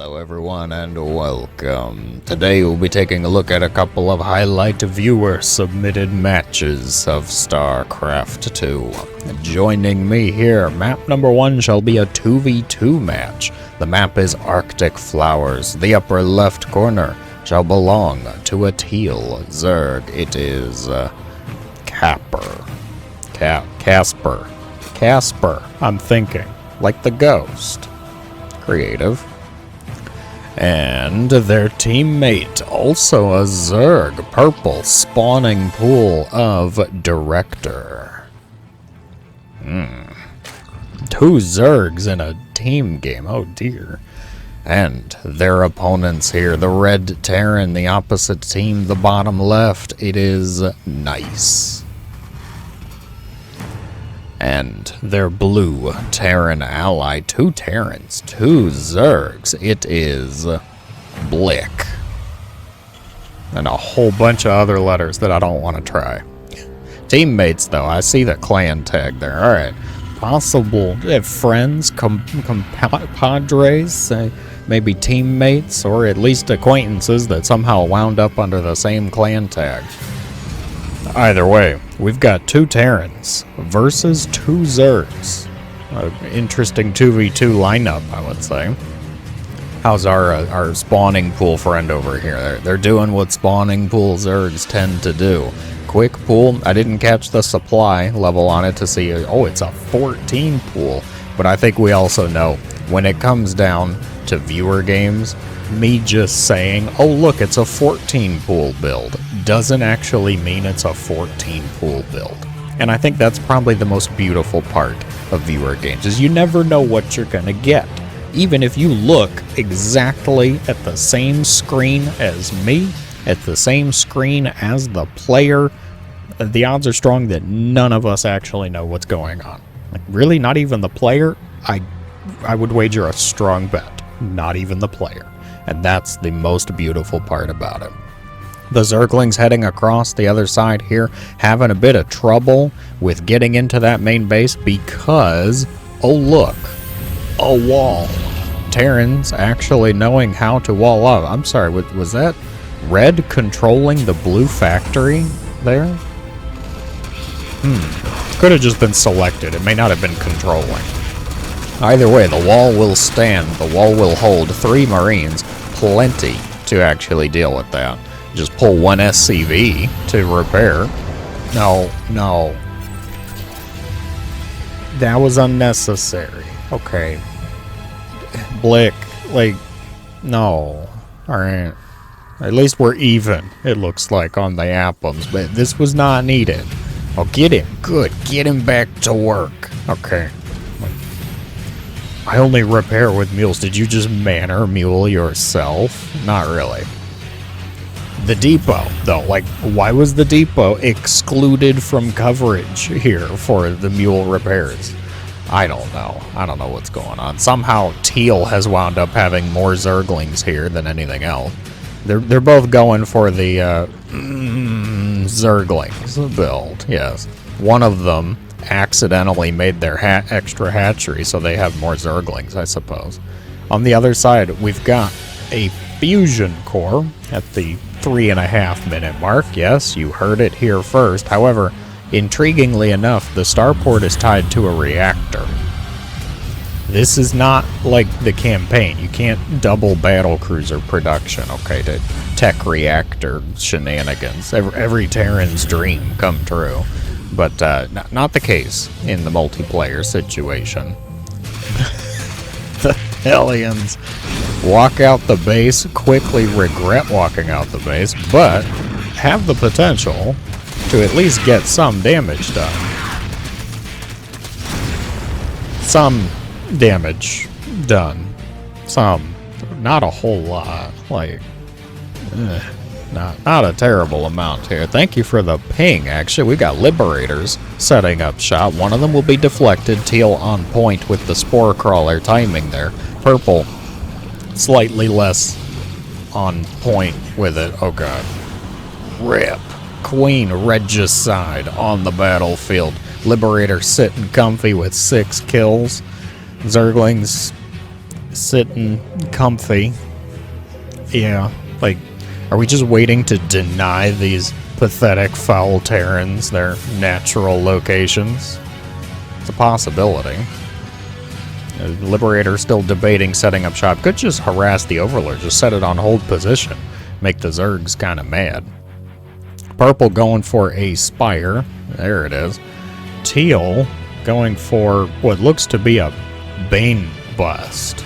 Hello everyone and welcome. Today we'll be taking a look at a couple of highlight viewer submitted matches of StarCraft 2. Joining me here, map number 1 shall be a 2v2 match. The map is Arctic Flowers. The upper left corner shall belong to a teal Zerg. It is Casper, I'm thinking. Like the ghost. Creative. And their teammate, also a Zerg, purple, spawning pool of Director. Two Zergs in a team game, oh dear. And their opponents here, the red Terran, the opposite team, the bottom left, it is Nice. And their blue Terran ally, two Terrans, two Zergs, it is Blick. And a whole bunch of other letters that I don't want to try. Teammates, though, I see the clan tag there. Alright, possible friends, compadres, maybe teammates, or at least acquaintances that somehow wound up under the same clan tag. Either way, we've got two Terrans versus two Zergs. Interesting 2v2 lineup, I would say. How's our spawning pool friend over here? They're doing what spawning pool Zergs tend to do. Quick pool. I didn't catch the supply level on it to see. Oh, it's a 14 pool. But I think we also know when it comes down to viewer games, me just saying, oh look, it's a 14 pool build, doesn't actually mean it's a 14 pool build. And I think that's probably the most beautiful part of viewer games, is you never know what you're gonna get. Even if you look exactly at the same screen as me, at the same screen as the player, the odds are strong that none of us actually know what's going on. Like, really, not even the player? I would wager a strong bet. Not even the player. And that's the most beautiful part about it. The Zerglings heading across the other side here, having a bit of trouble with getting into that main base because, oh look, a wall. Terrans actually knowing how to wall up. I'm sorry, was that red controlling the blue factory there? Could have just been selected. It may not have been controlling. Either way, the wall will stand. The wall will hold 3 Marines. Plenty to actually deal with that. Just pull 1 SCV to repair. No. That was unnecessary. Okay. Blick, like, no. Alright. At least we're even, it looks like, on the apples, but this was not needed. Oh, get him. Good. Get him back to work. Okay. I only repair with mules. Did you just manor mule yourself? Not really. The depot, though. Like, why was the depot excluded from coverage here for the mule repairs? I don't know. I don't know what's going on. Somehow Teal has wound up having more Zerglings here than anything else. They're both going for the Zerglings build, yes. One of them accidentally made their extra hatchery, so they have more Zerglings, I suppose. On the other side, we've got a fusion core at the 3.5 minute mark. Yes, you heard it here first. However, intriguingly enough, the starport is tied to a reactor. This is not like the campaign. You can't double battlecruiser production, okay, to tech reactor shenanigans. Every Terran's dream come true. But not the case in the multiplayer situation. The Hellions walk out the base, quickly regret walking out the base, but have the potential to at least get some damage done. Some damage done. Some. Not a whole lot. Like, Not a terrible amount here. Thank you for the ping, actually. We got Liberators setting up shop. One of them will be deflected. Teal on point with the Spore Crawler timing there. Purple, slightly less on point with it. Oh god. Rip. Queen Regicide on the battlefield. Liberator sitting comfy with 6 kills. Zerglings sitting comfy. Yeah, like, are we just waiting to deny these pathetic foul Terrans their natural locations? It's a possibility. Liberator still debating setting up shop. Could just harass the Overlord, just set it on hold position. Make the Zergs kind of mad. Purple going for a Spire. There it is. Teal going for what looks to be a Bane bust.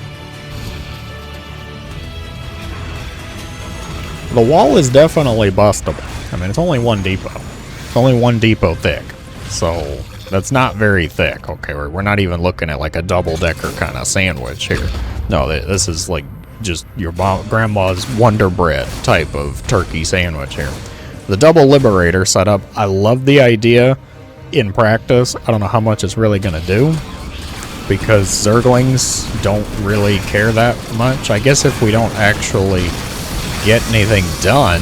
The wall is definitely bustable. I mean, it's only one depot. It's only one depot thick. So that's not very thick. Okay, we're not even looking at like a double-decker kind of sandwich here. No, this is like just your grandma's Wonder Bread type of turkey sandwich here. The double Liberator setup, I love the idea. In practice, I don't know how much it's really going to do, because Zerglings don't really care that much. I guess if we don't actually get anything done,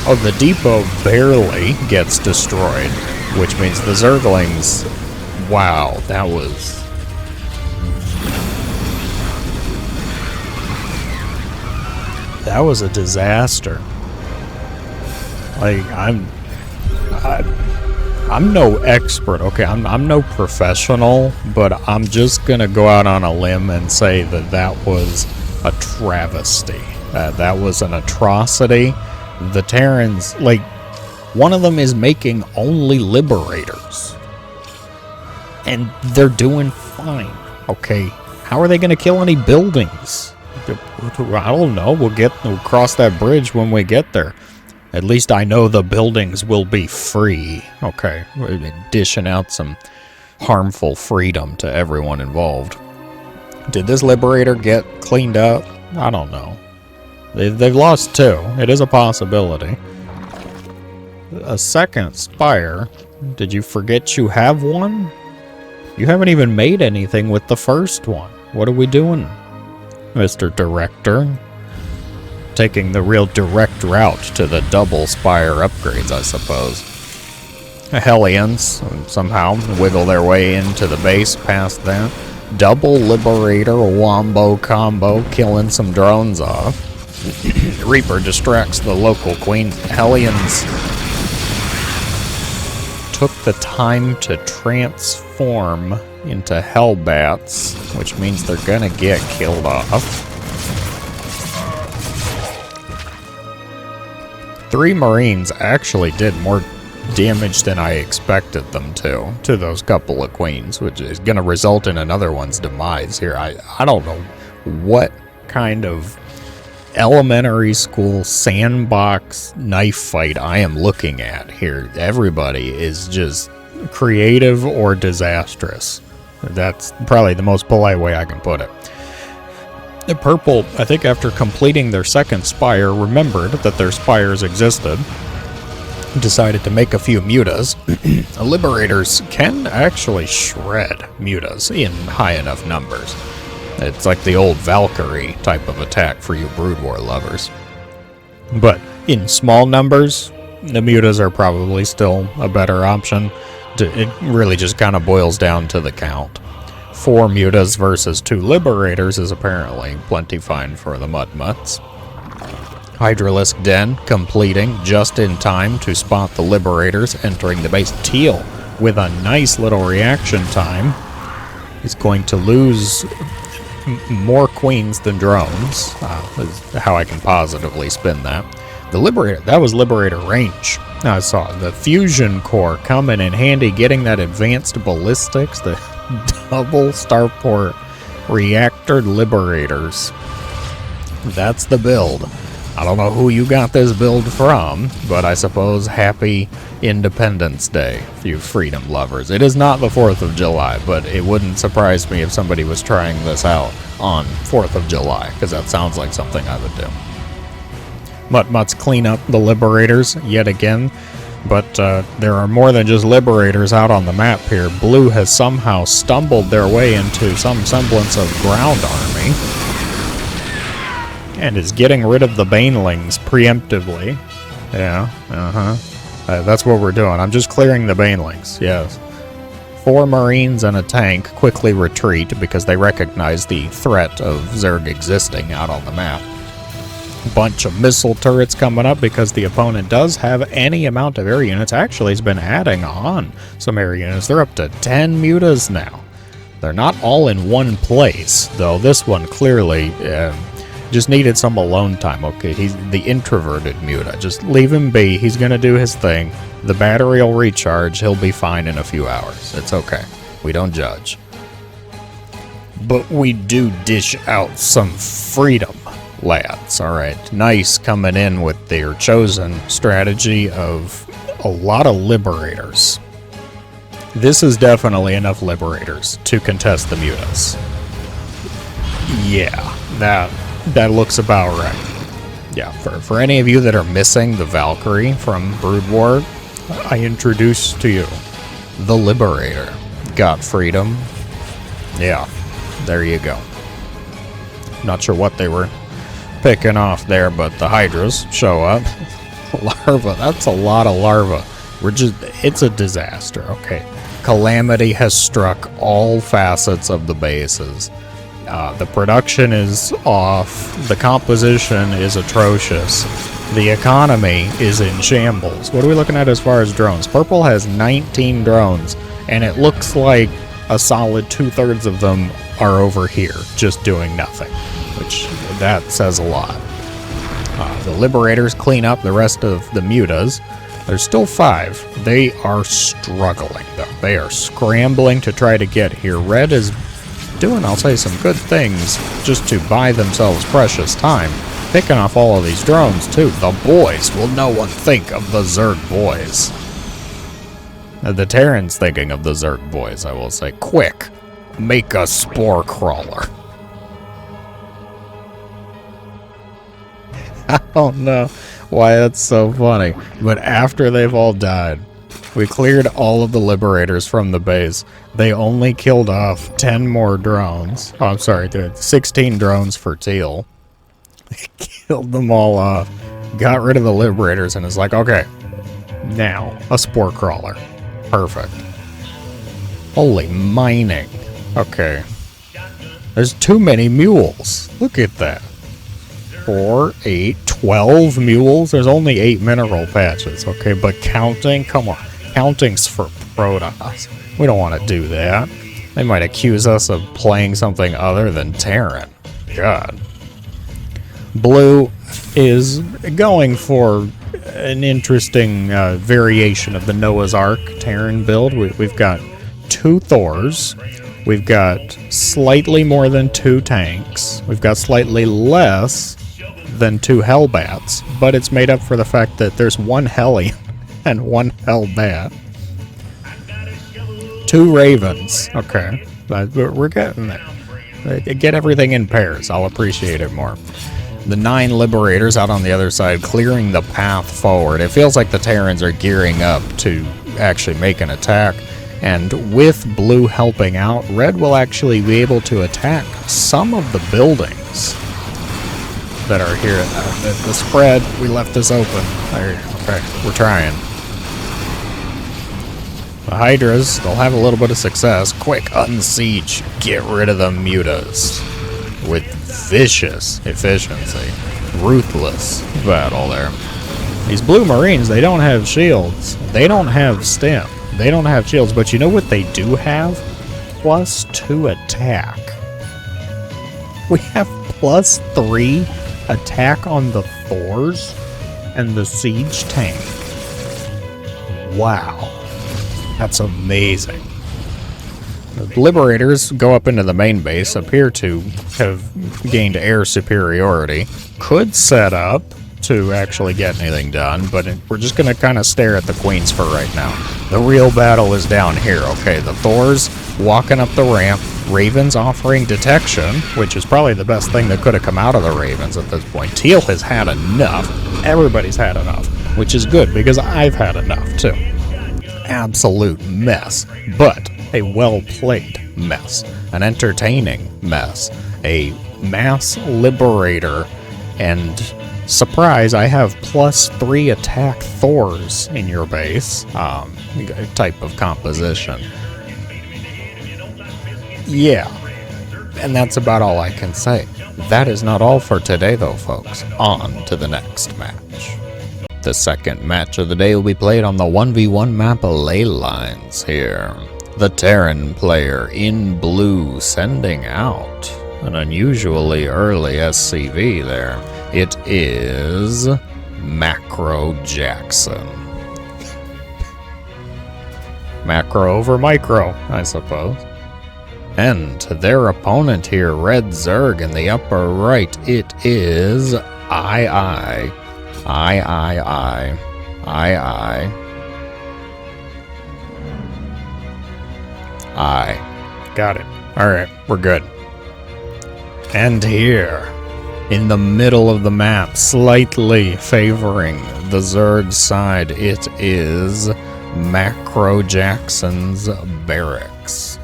oh, the depot barely gets destroyed, which means the Zerglings, wow, that was a disaster. Like, I'm no expert, okay? I'm no professional, but I'm just gonna go out on a limb and say that that was a travesty. That was an atrocity. The Terrans, like, one of them is making only Liberators, and they're doing fine. Okay, how are they gonna kill any buildings? I don't know. We'll cross that bridge when we get there. At least I know the buildings will be free. Okay, we're dishing out some harmful freedom to everyone involved. Did this Liberator get cleaned up? I don't know. They've lost two. It is a possibility. A second Spire. Did you forget you have one? You haven't even made anything with the first one. What are we doing, Mr. Director? Taking the real direct route to the double Spire upgrades, I suppose. Hellions somehow wiggle their way into the base past that. Double Liberator wombo combo, killing some drones off. Reaper distracts the local queen. Hellions took the time to transform into Hellbats, which means they're gonna get killed off. 3 Marines actually did more damage than I expected them to those couple of queens, which is going to result in another one's demise here. I don't know what kind of elementary school sandbox knife fight I am looking at here. Everybody is just creative or disastrous. That's probably the most polite way I can put it. The Purple, I think after completing their second Spire, remembered that their Spires existed, decided to make a few mutas. Liberators can actually shred mutas in high enough numbers. It's like the old Valkyrie type of attack for you Brood War lovers. But in small numbers, the mutas are probably still a better option. It really just kind of boils down to the count. 4 mutas versus 2 Liberators is apparently plenty fine for the Mudmutts. Hydralisk Den completing just in time to spot the Liberators entering the base. Teal with a nice little reaction time is going to lose more queens than drones, is how I can positively spin that. The Liberator, that was Liberator range. I saw the Fusion Core coming in handy, getting that advanced ballistics, the double starport reactor Liberators. That's the build. I don't know who you got this build from, but I suppose happy Independence Day, you freedom lovers. It is not the 4th of July, but it wouldn't surprise me if somebody was trying this out on 4th of July, because that sounds like something I would do. Mutts clean up the Liberators yet again, but there are more than just Liberators out on the map here. Blue has somehow stumbled their way into some semblance of ground army, and is getting rid of the Banelings preemptively. Yeah, that's what we're doing. I'm just clearing the Banelings, yes. 4 Marines and a tank quickly retreat because they recognize the threat of Zerg existing out on the map. Bunch of missile turrets coming up because the opponent does have any amount of air units. Actually, he's been adding on some air units. They're up to 10 mutas now. They're not all in one place, though this one clearly just needed some alone time. Okay, he's the introverted muta. Just leave him be. He's going to do his thing. The battery will recharge. He'll be fine in a few hours. It's okay. We don't judge. But we do dish out some freedom, lads. Alright, nice coming in with their chosen strategy of a lot of liberators. This is definitely enough liberators to contest the mutas. Yeah, that looks about right. Yeah, for any of you that are missing the Valkyrie from Brood War, I introduce to you the Liberator. Got freedom. Yeah, there you go. Not sure what they were picking off there, but the Hydras show up. Larva, that's a lot of larva. It's a disaster, okay. Calamity has struck all facets of the bases. The production is off, the composition is atrocious, the economy is in shambles. What are we looking at as far as drones? Purple has 19 drones, and it looks like a solid 2/3 of them are over here, just doing nothing, which that says a lot. The Liberators clean up the rest of the mutas. There's still 5. They are struggling, though. They are scrambling to try to get here. Red is doing, I'll say, some good things just to buy themselves precious time. Picking off all of these drones, too. The boys. Will no one think of the Zerg boys? The Terran's thinking of the Zerg boys, I will say. Quick, make a spore crawler. I don't know why that's so funny, but after they've all died, we cleared all of the Liberators from the base. They only killed off 10 more drones. Oh, I'm sorry, 16 drones for Teal. They killed them all off, got rid of the Liberators, and it's like, okay, now a spore crawler. Perfect. Holy mining. Okay. There's too many mules. Look at that. 4, 8, 12 mules. There's only 8 mineral patches. Okay, but counting? Come on. Counting's for Protoss. We don't want to do that. They might accuse us of playing something other than Terran. God. Blue is going for an interesting variation of the Noah's Ark Terran build. We've got 2 Thors. We've got slightly more than 2 tanks. We've got slightly less than 2 Hellbats, but it's made up for the fact that there's 1 Hellion and 1 Hellbat. 2 Ravens. Okay, but we're getting there. Get everything in pairs. I'll appreciate it more. The 9 Liberators out on the other side, clearing the path forward. It feels like the Terrans are gearing up to actually make an attack. And with blue helping out, red will actually be able to attack some of the buildings that are here. The spread, we left this open. Okay, we're trying. The Hydras, they'll have a little bit of success. Quick, unsiege. Get rid of the mutas. With vicious efficiency. Ruthless battle there. These blue Marines, they don't have shields. They don't have stim. They don't have shields, but you know what they do have? +2 attack. We have +3 attack on the Thors and the siege tank. Wow. That's amazing. The Liberators go up into the main base, appear to have gained air superiority. Could set up to actually get anything done, but we're just going to kind of stare at the Queens for right now. The real battle is down here. Okay, the Thors walking up the ramp, Ravens offering detection, which is probably the best thing that could have come out of the Ravens at this point. Teal has had enough. Everybody's had enough, which is good because I've had enough too. Absolute mess, but a well-played mess, an entertaining mess, a mass liberator, and surprise, I have +3 attack Thors in your base, type of composition. Yeah, and that's about all I can say. That is not all for today though, folks. On to the next match. The second match of the day will be played on the 1v1 map Ley Lines here. The Terran player in blue sending out an unusually early SCV there. It is Macro Jackson. Macro over micro, I suppose. And their opponent here, Red Zerg in the upper right, it is I. Got it. Alright, we're good. And here, in the middle of the map, slightly favoring the Zerg side, it is Macro Jackson's barracks.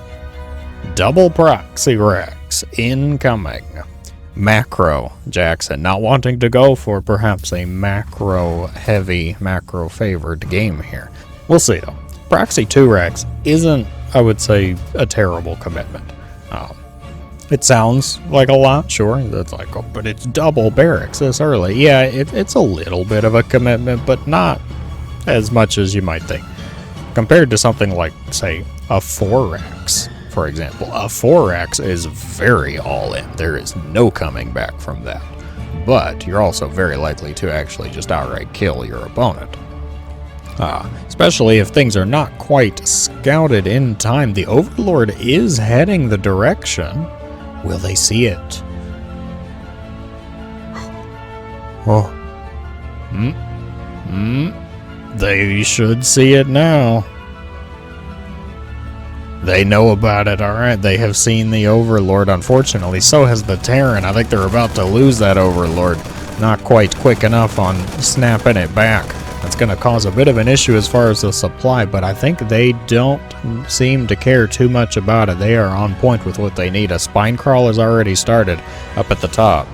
Double proxy racks incoming. Macro Jackson not wanting to go for perhaps a macro heavy, macro favored game here. We'll see though. Proxy 2 racks isn't, I would say, a terrible commitment. It sounds like a lot, sure. That's like, oh, but it's double barracks this early. Yeah, it's a little bit of a commitment, but not as much as you might think. Compared to something like, say, a 4 racks, for example. A 4 racks is very all in. There is no coming back from that. But you're also very likely to actually just outright kill your opponent. Especially if things are not quite scouted in time. The Overlord is heading the direction. Will they see it? Oh. They should see it now. They know about it, alright. They have seen the Overlord, unfortunately. So has the Terran. I think they're about to lose that Overlord. Not quite quick enough on snapping it back. That's going to cause a bit of an issue as far as the supply, but I think they don't seem to care too much about it. They are on point with what they need. A spine crawl has already started up at the top.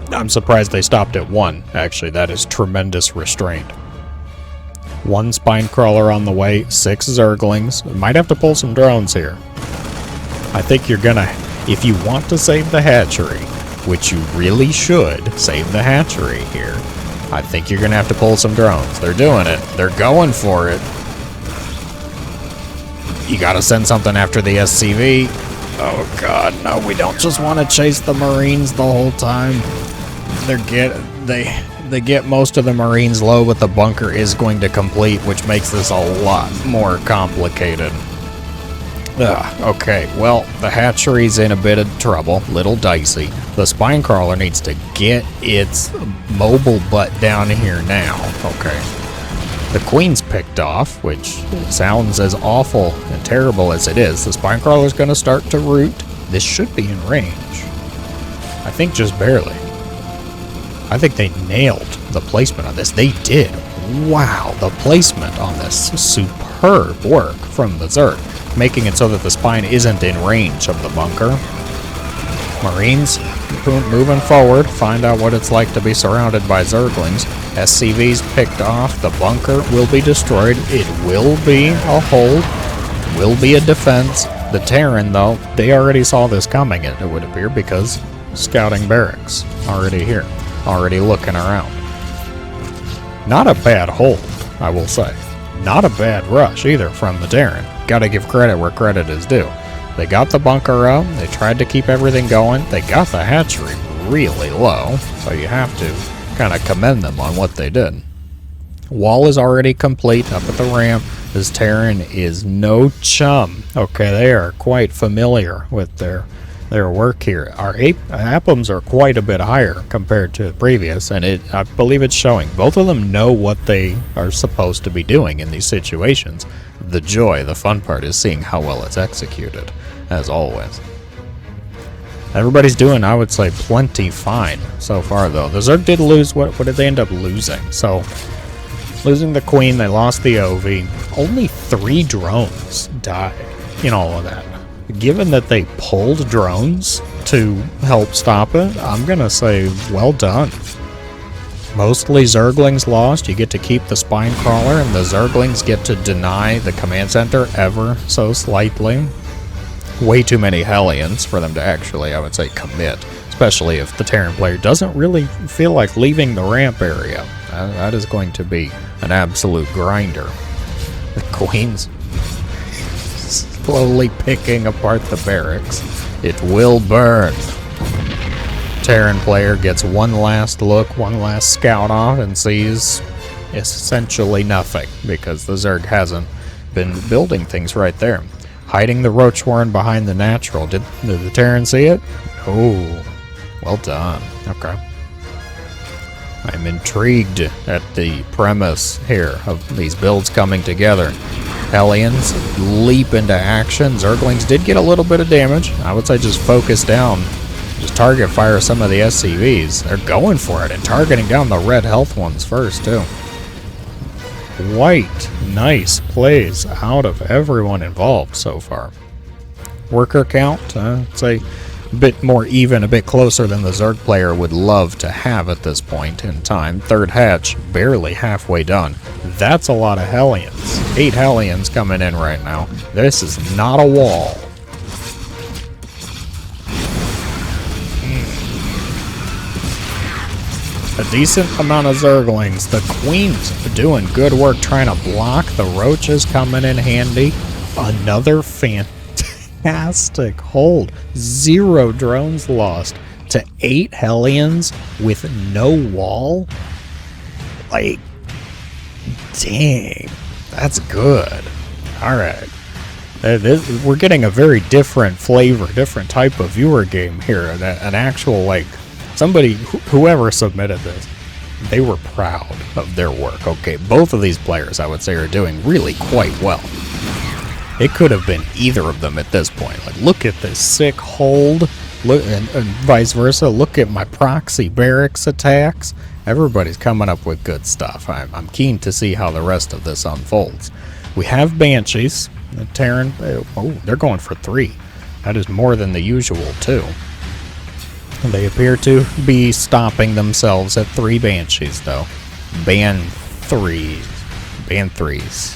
I'm surprised they stopped at 1. Actually, that is tremendous restraint. 1 spine crawler on the way, 6 Zerglings. Might have to pull some drones here. I think you're gonna, if you want to save the hatchery, which you really should save the hatchery here, I think you're gonna have to pull some drones. They're doing it. They're going for it. You gotta send something after the SCV. Oh god, no, we don't just want to chase the Marines the whole time. They get most of the Marines low, but the bunker is going to complete, which makes this a lot more complicated. Okay, well, the hatchery's in a bit of trouble, little dicey. The spine crawler needs to get its mobile butt down here now. Okay. The queen's picked off, which sounds as awful and terrible as it is. The spine crawler's going to start to root. This should be in range. I think just barely. I think they nailed the placement on this. They did. Wow, the placement on this. Superb work from the Zerg, making it so that the spine isn't in range of the bunker. Marines moving forward, find out what it's like to be surrounded by Zerglings. SCV's picked off. The bunker will be destroyed. It will be a hold. Will be a defense. The Terran, though, they already saw this coming, it would appear, because scouting barracks already here. Already looking around. Not a bad hold, I will say. Not a bad rush either from the Terran. Gotta give credit where credit is due. They got the bunker up, they tried to keep everything going, they got the hatchery really low, so you have to kind of commend them on what they did. Wall is already complete up at the ramp. This Terran is no chum. Okay, they are quite familiar with their work here. Our APMs are quite a bit higher compared to the previous, and I believe it's showing. Both of them know what they are supposed to be doing in these situations. The joy, the fun part, is seeing how well it's executed, as always. Everybody's doing, I would say, plenty fine so far, though. The Zerg did lose, what did they end up losing? So, losing the Queen, they lost the OV. Only 3 drones died in all of that. Given that they pulled drones to help stop it, I'm gonna say well done. Mostly Zerglings lost. You get to keep the spine crawler, and the Zerglings get to deny the command center ever so slightly. way too many Hellions for them to actually, I would say, commit. Especially if the Terran player doesn't really feel like leaving the ramp area. That is going to be an absolute grinder. The Queen's slowly picking apart the barracks. It will burn. Terran player gets one last look, one last scout off, and sees essentially nothing because the Zerg hasn't been building things right there. Hiding the Roach Warren behind the natural. Did the Terran see it? Oh, well done. Okay. I'm intrigued at the premise here of these builds coming together. Hellions leap into action. Zerglings did get a little bit of damage. I would say just focus down. Just target fire some of the SCVs. They're going for it and targeting down the red health ones first, too. Quite nice plays out of everyone involved so far. Worker count, I'd say a bit more even, a bit closer than the Zerg player would love to have at this point in time. Third hatch, barely halfway done. That's a lot of Hellions. 8 Hellions coming in right now. This is not a wall. A decent amount of Zerglings. The Queen's doing good work trying to block. The Roaches coming in handy. Another fantastic hold. 0 drones lost to 8 Hellions with no wall. Like, dang, that's good. All right. We're getting a very different flavor, different type of viewer game here. An actual, like, somebody, whoever submitted this, they were proud of their work. Okay, both of these players, I would say, are doing really quite well. It could have been either of them at this point. Like, look at this sick hold, look, and vice versa. Look at my proxy barracks attacks. Everybody's coming up with good stuff. I'm keen to see how the rest of this unfolds. We have Banshees. The Terran, oh, they're going for 3. That is more than the usual, too. They appear to be stopping themselves at 3 Banshees, though. Ban 3s. Ban 3s.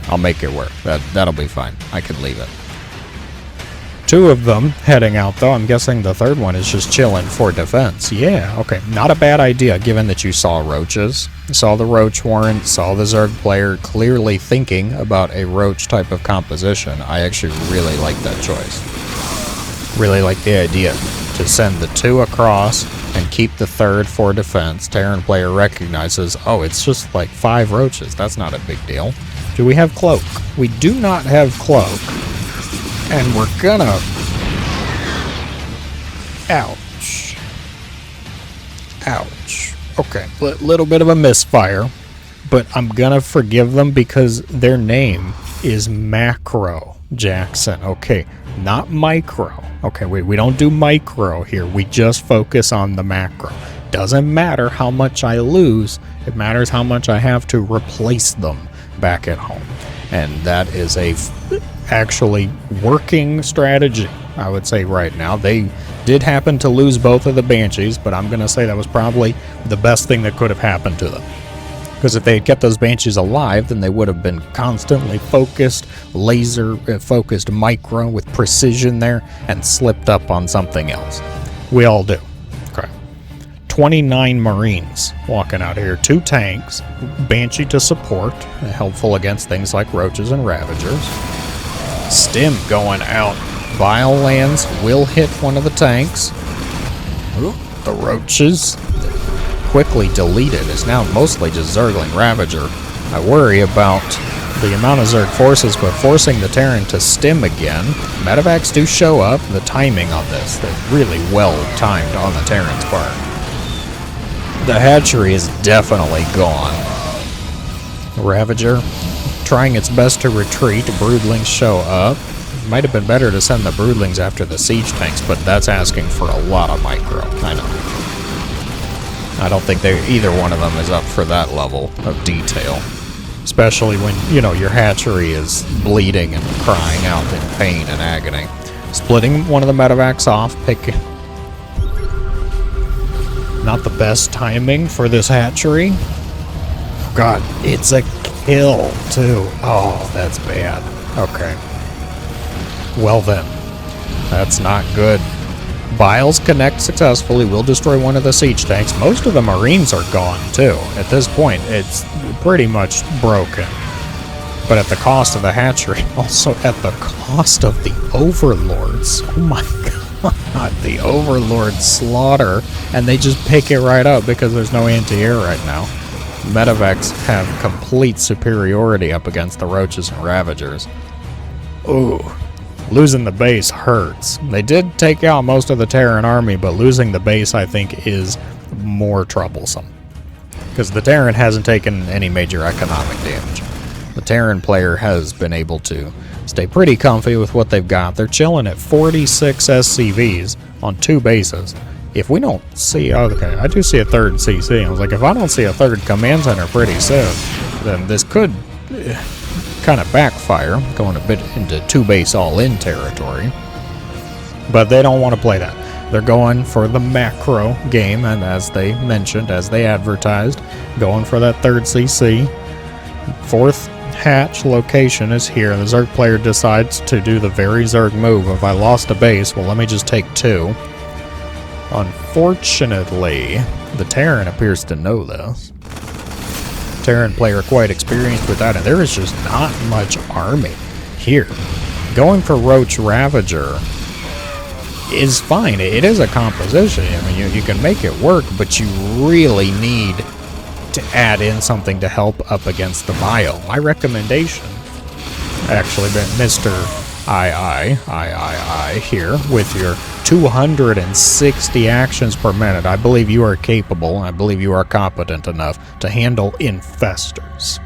I'll make it work. That'll be fine. I can leave it. 2 of them heading out, though. I'm guessing the third one is just chilling for defense. Yeah, okay. Not a bad idea, given that you saw Roaches. Saw the Roach Warren, saw the Zerg player clearly thinking about a Roach type of composition. I actually really like that choice. Really like the idea to send the 2 across and keep the third for defense. Terran player recognizes, oh, it's just like 5 Roaches. That's not a big deal. Do we have Cloak? We do not have Cloak. And we're gonna... Ouch. Ouch. Okay, little bit of a misfire. But I'm gonna forgive them because their name is Macro Jackson. Okay, not Micro. Okay, we don't do Micro here. We just focus on the macro. Doesn't matter how much I lose. It matters how much I have to replace them back at home. And that is a actually working strategy, I would say right now. They did happen to lose both of the Banshees, but I'm going to say that was probably the best thing that could have happened to them. Because if they had kept those Banshees alive, then they would have been constantly focused, laser-focused micro with precision there, and slipped up on something else. We all do. Okay. 29 Marines walking out here. 2 tanks, Banshee to support, helpful against things like Roaches and Ravagers. Stim going out. Vile Lands will hit one of the tanks. Ooh, the Roaches quickly deleted. It's now mostly just Zergling Ravager. I worry about the amount of Zerg forces, but forcing the Terran to stim again. Medevacs do show up. The timing on this, they're really well timed on the Terran's part. The hatchery is definitely gone. Ravager trying its best to retreat. Broodlings show up. Might have been better to send the Broodlings after the siege tanks, but that's asking for a lot of micro. I know. I don't think either one of them is up for that level of detail. Especially when, you know, your hatchery is bleeding and crying out in pain and agony. Splitting one of the medevacs off, picking... Not the best timing for this hatchery. God, it's a kill, too. Oh, that's bad. Okay. Well then, that's not good. Biles connect successfully, will destroy one of the siege tanks. Most of the Marines are gone too. At this point, it's pretty much broken. But at the cost of the hatchery, also at the cost of the Overlords. Oh my god, the Overlord slaughter. And they just pick it right up because there's no anti-air right now. Medevacs have complete superiority up against the Roaches and Ravagers. Ooh, losing the base hurts. They did take out most of the Terran army, but losing the base, I think, is more troublesome. Because the Terran hasn't taken any major economic damage. The Terran player has been able to stay pretty comfy with what they've got. They're chilling at 46 SCVs on 2 bases. If we don't see... Okay, I do see a 3rd CC. I was like, if I don't see a 3rd command center pretty soon, then this could kind of backfire, going a bit into 2-base all-in territory. But they don't want to play that. They're going for the macro game, and as they mentioned, as they advertised, going for that 3rd CC. 4th hatch location is here. The Zerg player decides to do the very Zerg move. If I lost a base, well, let me just take 2. Unfortunately, the Terran appears to know this. Terran player quite experienced with that, and there is just not much army here. Going for Roach Ravager is fine. It is a composition. I mean, you can make it work, but you really need to add in something to help up against the bio. My recommendation, actually, been Mr. I here with your 260 actions per minute. I believe you are capable, I believe you are competent enough to handle infestors.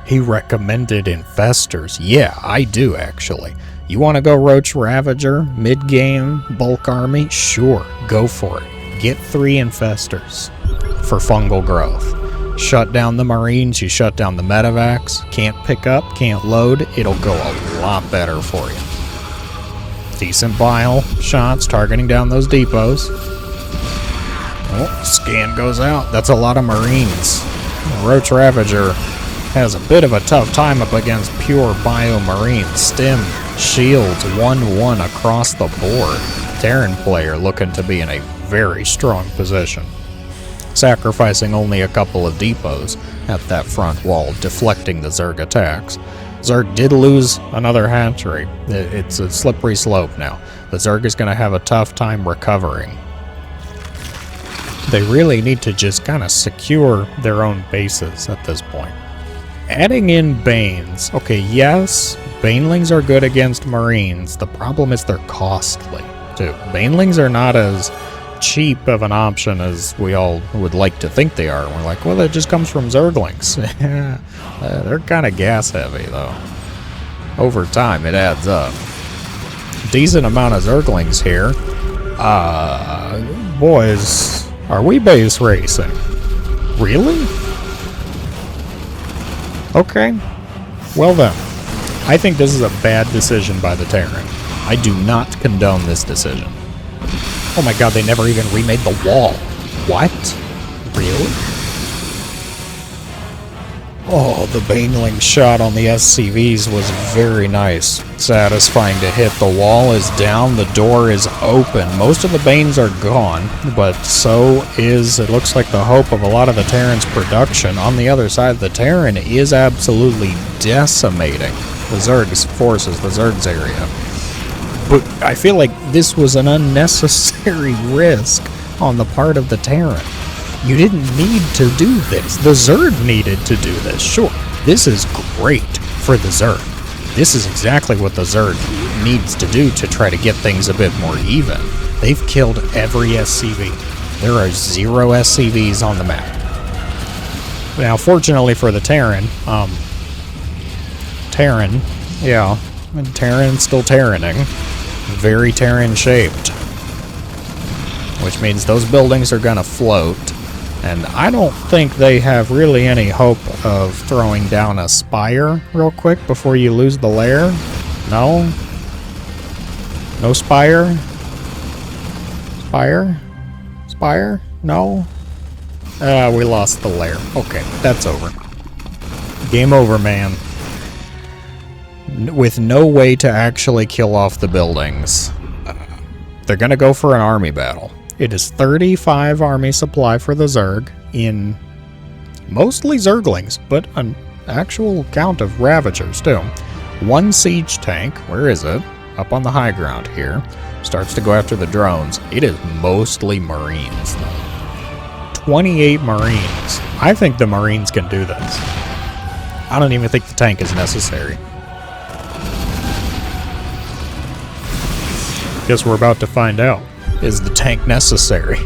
He recommended infestors. Yeah, I do actually. You want to go Roach Ravager, mid-game, bulk army? Sure, go for it. Get 3 infestors for fungal growth. Shut down the Marines, you shut down the medevacs. Can't pick up, can't load, it'll go a lot better for you. Decent bile shots targeting down those depots. Oh, scan goes out. That's a lot of Marines. Roach Ravager has a bit of a tough time up against pure bio Marines. Stim, shields, 1-1 across the board. Terran player looking to be in a very strong position. Sacrificing only a couple of depots at that front wall, deflecting the Zerg attacks. Zerg did lose another hatchery. It's a slippery slope now. The Zerg is going to have a tough time recovering. They really need to just kind of secure their own bases at this point. Adding in Banes. Okay, yes, Banelings are good against Marines. The problem is they're costly, too. Banelings are not as cheap of an option as we all would like to think they are. We're like, well, it just comes from Zerglings. They're kind of gas heavy, though. Over time, it adds up. Decent amount of Zerglings here. Boys, are we base racing? Really? Okay. Well then, I think this is a bad decision by the Terran. I do not condone this decision. Oh my god, they never even remade the wall. What? Really? Oh, the Baneling shot on the SCVs was very nice. Satisfying to hit. The wall is down, the door is open. Most of the Banes are gone, but so is, it looks like, the hope of a lot of the Terran's production. On the other side, the Terran is absolutely decimating the Zerg's forces, the Zerg's area. But I feel like this was an unnecessary risk on the part of the Terran. You didn't need to do this. The Zerg needed to do this. Sure, this is great for the Zerg. This is exactly what the Zerg needs to do to try to get things a bit more even. They've killed every SCV. There are 0 SCVs on the map. Now, fortunately for the Terran, Terran's still Terraning. Very Terran-shaped. Which means those buildings are going to float. And I don't think they have really any hope of throwing down a spire real quick before you lose the lair. No? No spire? Spire? Spire? No? We lost the lair. Okay, that's over. Game over, man. with no way to actually kill off the buildings. They're gonna go for an army battle. It is 35 army supply for the Zerg in mostly Zerglings, but an actual count of Ravagers too. 1 siege tank, where is it? Up on the high ground here. Starts to go after the drones. It is mostly Marines though. 28 Marines. I think the Marines can do this. I don't even think the tank is necessary. Guess we're about to find out. Is the tank necessary?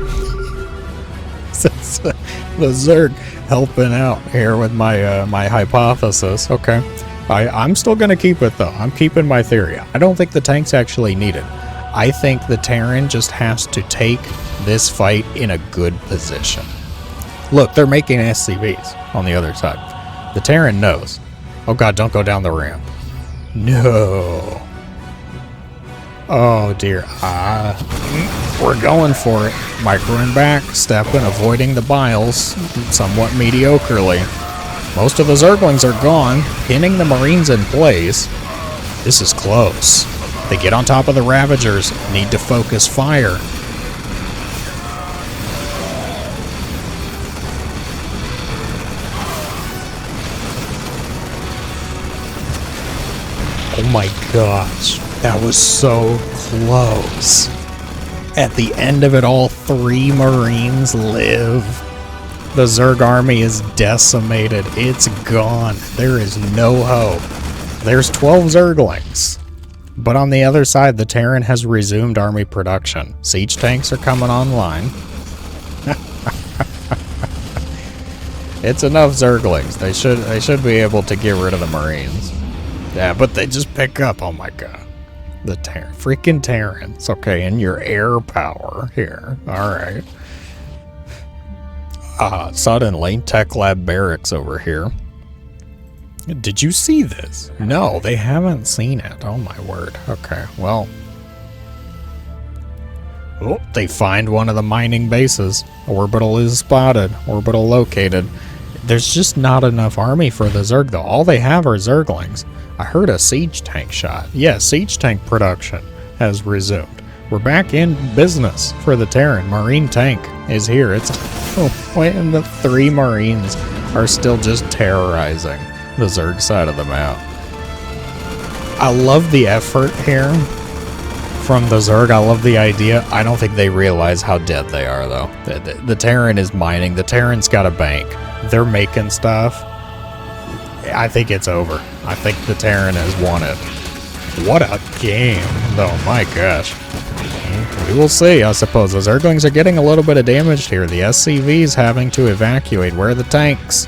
The Zerg helping out here with my my hypothesis. Okay. I'm still going to keep it though. I'm keeping my theory. I don't think the tank's actually needed. I think the Terran just has to take this fight in a good position. Look, they're making SCVs on the other side. The Terran knows. Oh god, don't go down the ramp. No. Oh dear. We're going for it. Microing back, stepping, avoiding the biles somewhat mediocrely. Most of the Zerglings are gone, pinning the Marines in place. This is close. They get on top of the Ravagers, need to focus fire. Oh my gosh, that was so close. At the end of it all, 3 Marines live. The Zerg army is decimated. It's gone. There is no hope. There's 12 Zerglings. But on the other side, the Terran has resumed army production. Siege tanks are coming online. It's enough Zerglings. They should be able to get rid of the Marines. Yeah, but they just pick up. Oh my god. The freaking Terrans. Okay, and your air power here. Alright. Suddenly, Tech Lab Barracks over here. Did you see this? No, they haven't seen it. Oh my word. Okay, well. Oh, they find one of the mining bases. Orbital is spotted. Orbital located. There's just not enough army for the Zerg though. All they have are Zerglings. I heard a siege tank shot. Yeah, siege tank production has resumed. We're back in business for the Terran. Marine tank is here. It's and the 3 Marines are still just terrorizing the Zerg side of the map. I love the effort here from the Zerg. I love the idea. I don't think they realize how dead they are though. The Terran is mining. The Terran's got a bank. They're making stuff. I think it's over. I think the Terran has won it. What a game, though. My gosh. We will see, I suppose. The Zerglings are getting a little bit of damage here. The SCV's having to evacuate. Where are the tanks?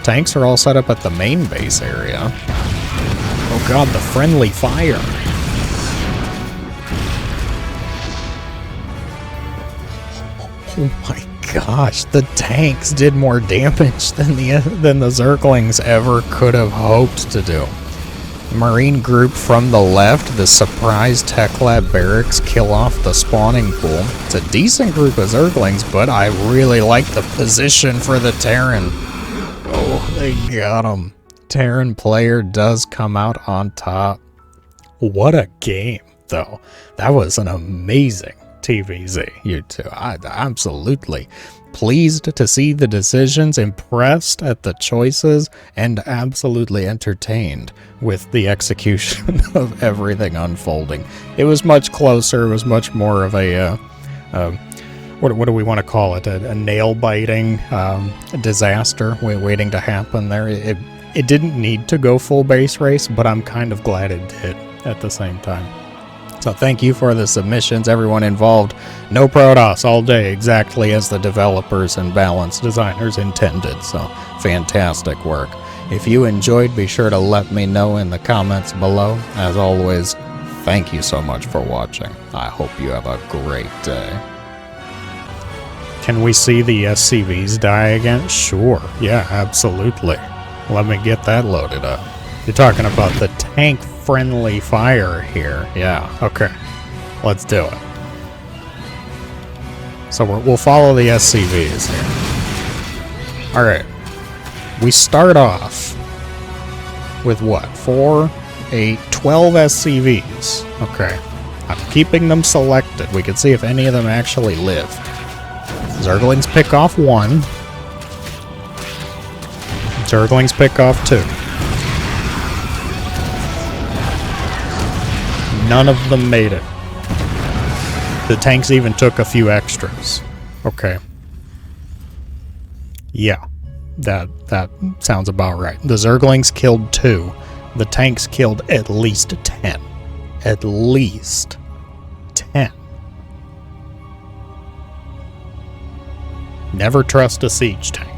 Tanks are all set up at the main base area. Oh god, the friendly fire. Oh my gosh, the tanks did more damage than the Zerglings ever could have hoped to do. Marine group from the left, the surprise Tech Lab Barracks kill off the spawning pool. It's a decent group of Zerglings, but I really like the position for the Terran. Oh, they got him. Terran player does come out on top. What a game, though. That was an amazing TVZ, you two. I'm absolutely pleased to see the decisions, impressed at the choices, and absolutely entertained with the execution of everything unfolding. It was much closer. It was much more of a what do we want to call it? A nail-biting disaster waiting to happen there. It didn't need to go full base race, but I'm kind of glad it did at the same time. So thank you for the submissions, everyone involved. No Protoss all day, exactly as the developers and balance designers intended. So fantastic work. If you enjoyed, be sure to let me know in the comments below. As always, thank you so much for watching. I hope you have a great day. Can we see the SCVs die again? Sure. Yeah, absolutely. Let me get that loaded up. You're talking about the tank-friendly fire here. Yeah, okay. Let's do it. So we'll follow the SCVs here. Alright. We start off with what? 4 12 SCVs. Okay. I'm keeping them selected. We can see if any of them actually live. Zerglings pick off 1. Zerglings pick off 2. None of them made it. The tanks even took a few extras. Okay. Yeah. That sounds about right. The Zerglings killed 2. The tanks killed at least 10. At least 10. Never trust a siege tank.